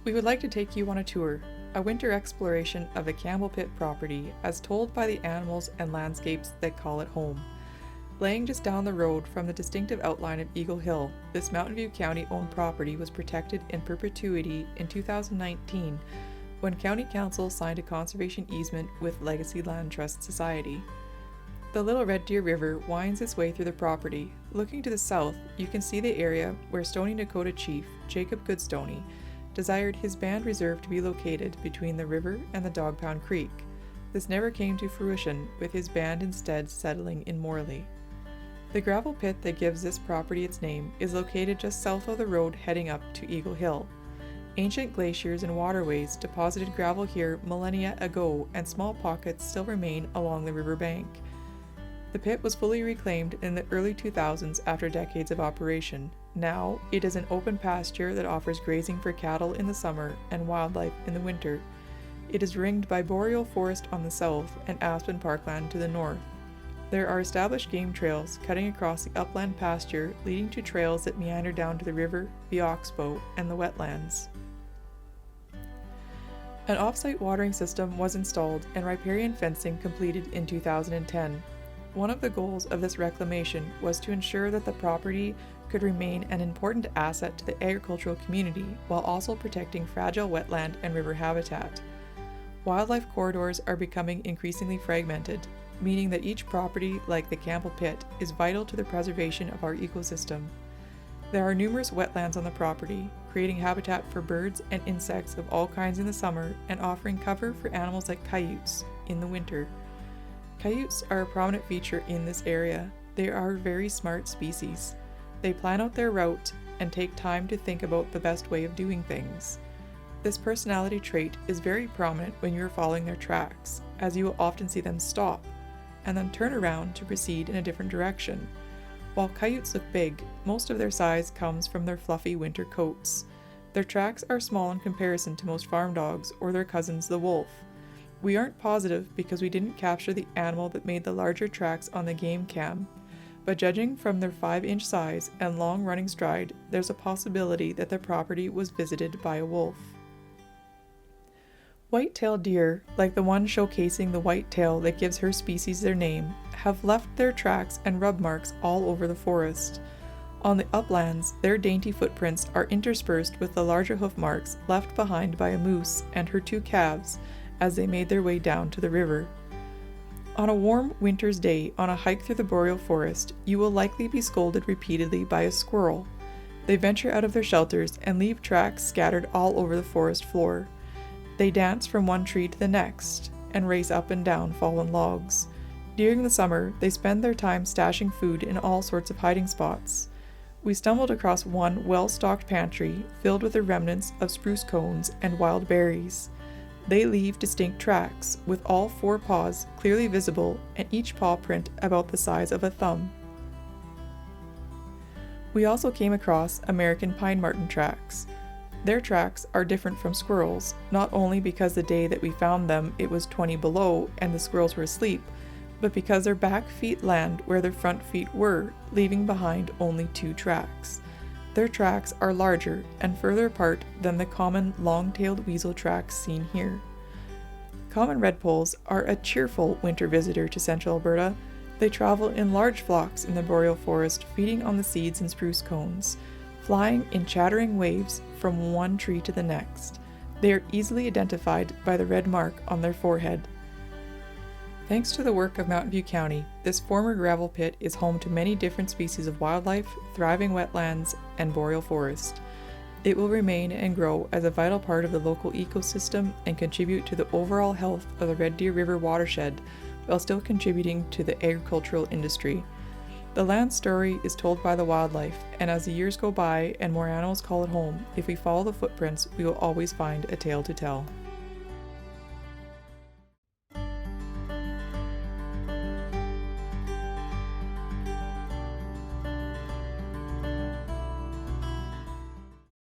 We would like to take you on a tour, a winter exploration of the Campbell Pit property as told by the animals and landscapes that call it home. Laying just down the road from the distinctive outline of Eagle Hill, this Mountain View County-owned property was protected in perpetuity in 2019 when County Council signed a conservation easement with Legacy Land Trust Society. The Little Red Deer River winds its way through the property. Looking to the south, you can see the area where Stoney Nakoda chief Jacob Goodstoney desired his band reserve to be located between the river and the Dog Pound Creek. This never came to fruition, with his band instead settling in Morley. The gravel pit that gives this property its name is located just south of the road heading up to Eagle Hill. Ancient glaciers and waterways deposited gravel here millennia ago, and small pockets still remain along the river bank. The pit was fully reclaimed in the early 2000s after decades of operation. Now, it is an open pasture that offers grazing for cattle in the summer and wildlife in the winter. It is ringed by boreal forest on the south and aspen parkland to the north. There are established game trails cutting across the upland pasture, leading to trails that meander down to the river, the oxbow, and the wetlands. An off-site watering system was installed and riparian fencing completed in 2010. One of the goals of this reclamation was to ensure that the property could remain an important asset to the agricultural community while also protecting fragile wetland and river habitat. Wildlife corridors are becoming increasingly fragmented, meaning that each property, like the Campbell Pit, is vital to the preservation of our ecosystem. There are numerous wetlands on the property, creating habitat for birds and insects of all kinds in the summer and offering cover for animals like coyotes in the winter. Coyotes are a prominent feature in this area. They are a very smart species. They plan out their route and take time to think about the best way of doing things. This personality trait is very prominent when you are following their tracks, as you will often see them stop and then turn around to proceed in a different direction. While coyotes look big, most of their size comes from their fluffy winter coats. Their tracks are small in comparison to most farm dogs or their cousins the wolf. We aren't positive because we didn't capture the animal that made the larger tracks on the game cam, but judging from their 5-inch size and long running stride, there's a possibility that the property was visited by a wolf. White-tailed deer, like the one showcasing the white tail that gives her species their name, have left their tracks and rub marks all over the forest. On the uplands, their dainty footprints are interspersed with the larger hoof marks left behind by a moose and her 2 calves as they made their way down to the river. On a warm winter's day on a hike through the boreal forest, you will likely be scolded repeatedly by a squirrel. They venture out of their shelters and leave tracks scattered all over the forest floor. They dance from one tree to the next and race up and down fallen logs. During the summer, they spend their time stashing food in all sorts of hiding spots. We stumbled across one well-stocked pantry filled with the remnants of spruce cones and wild berries. They leave distinct tracks, with all 4 paws clearly visible and each paw print about the size of a thumb. We also came across American pine marten tracks. Their tracks are different from squirrels, not only because the day that we found them it was 20 below and the squirrels were asleep, but because their back feet land where their front feet were, leaving behind only 2 tracks. Their tracks are larger and further apart than the common long-tailed weasel tracks seen here. Common redpolls are a cheerful winter visitor to central Alberta. They travel in large flocks in the boreal forest, feeding on the seeds and spruce cones, flying in chattering waves from one tree to the next. They are easily identified by the red mark on their forehead. Thanks to the work of Mountain View County, this former gravel pit is home to many different species of wildlife, thriving wetlands, and boreal forest. It will remain and grow as a vital part of the local ecosystem and contribute to the overall health of the Red Deer River watershed while still contributing to the agricultural industry. The land story is told by the wildlife, and as the years go by and more animals call it home, if we follow the footprints, we will always find a tale to tell.